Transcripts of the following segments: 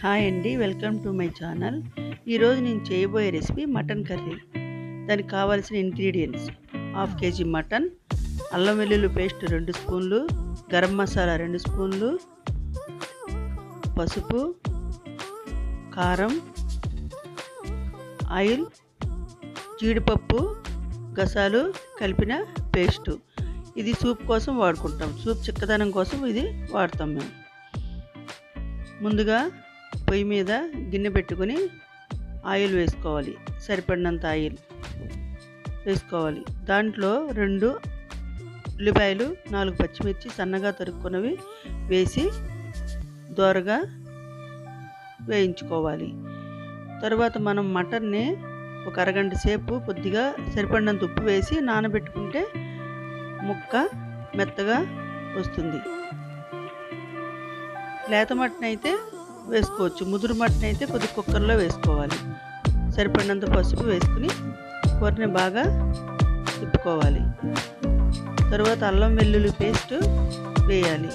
Hi అండి, welcome to my channel. ఈరోజు నేను చేయబోయే రెసిపీ మటన్ కర్రీ. దానికి కావాల్సిన ఇంగ్రీడియంట్స్: హాఫ్ కేజీ మటన్, అల్లం వెల్లుల్లి పేస్ట్ 2 స్పూన్లు, గరం మసాలా 2 స్పూన్లు, పసుపు, కారం, ఆయిల్, జీడిపప్పు గసాలు కలిపిన పేస్టు. ఇది సూప్ కోసం వాడుకుంటాం. సూప్ చిక్కదనం కోసం ఇది వాడతాం మేము. ముందుగా పొయ్యి మీద గిన్నె పెట్టుకొని ఆయిల్ వేసుకోవాలి. సరిపడినంత ఆయిల్ వేసుకోవాలి. దాంట్లో 2 ఉల్లిపాయలు, 4 పచ్చిమిర్చి సన్నగా తరుక్కున్నవి వేసి దోరగా వేయించుకోవాలి. తర్వాత మనం మటన్ని ఒక అరగంట సేపు కొద్దిగా సరిపడినంత ఉప్పు వేసి నానబెట్టుకుంటే ముక్క మెత్తగా వస్తుంది. లేత మటన్ అయితే వేసుకోవచ్చు, ముదురు మటన్ అయితే కొద్ది కుక్కర్లో వేసుకోవాలి. సరిపడినంత పసుపు వేసుకుని కూరని బాగా తిప్పుకోవాలి. తర్వాత అల్లం వెల్లుల్లి పేస్ట్ వేయాలి.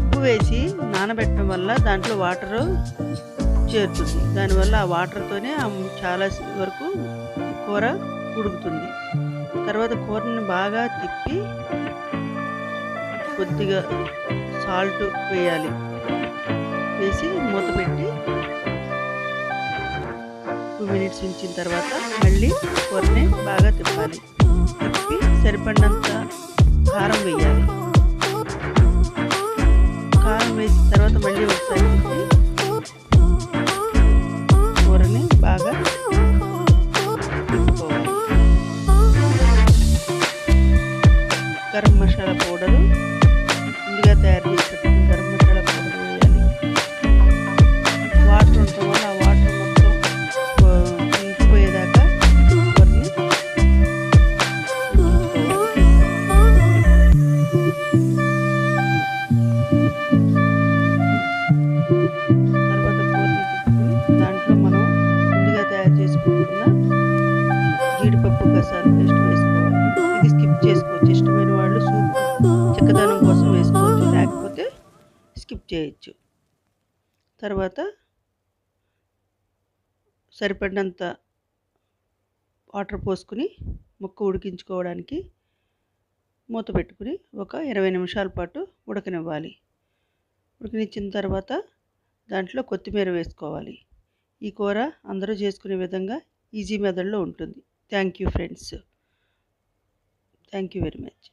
ఉప్పు వేసి నానబెట్టడం వల్ల దాంట్లో వాటరు చేరుతుంది. దానివల్ల ఆ వాటర్తోనే చాలా వరకు కూర ఉడుకుతుంది. తర్వాత కూరని బాగా తిప్పి కొద్దిగా సాల్ట్ వేయాలి. వేసి మూత పెట్టి 2 మినిట్స్ ఉంచిన తర్వాత మళ్ళీ కూరని బాగా తిప్పాలి. తిప్పి సరిపడినంత కారం వేయాలి. కారం వేసిన తర్వాత మళ్ళీ ఒకసారి తిప్పి కూరని బాగా తిప్పుకోవాలి. గరం మసాలా పౌడరు ముందుగా తయారు చేసేటప్పుడు గరం మసాలా పౌడర్ వేయాలి. వాటర్ ఉండటం వల్ల ఆ వాటర్ మొత్తం ఇంకిపోయేదాకా కూరని తర్వాత కూరని తిప్పుకొని దాంట్లో మనం ముందుగా తయారు చేసుకుంటున్న జీడిపప్పు గసాలు పేస్ట్ వేసుకోవాలి. ఇది స్కిప్ చేసుకోవచ్చు. ఇష్టమైన వాళ్ళు సూప్ చిక్కదనం కోసం వేసుకోవచ్చు, లేకపోతే స్కిప్ చేయొచ్చు. తర్వాత సరిపడినంత వాటర్ పోసుకుని ముక్క ఉడికించుకోవడానికి మూత పెట్టుకుని ఒక 20 నిమిషాల పాటు ఉడకనివ్వాలి. ఉడకనిచ్చిన తర్వాత దాంట్లో కొత్తిమీర వేసుకోవాలి. ఈ కూర అందరూ చేసుకునే విధంగా ఈజీ మెథడ్లో ఉంటుంది. Thank you friends. Thank you very much.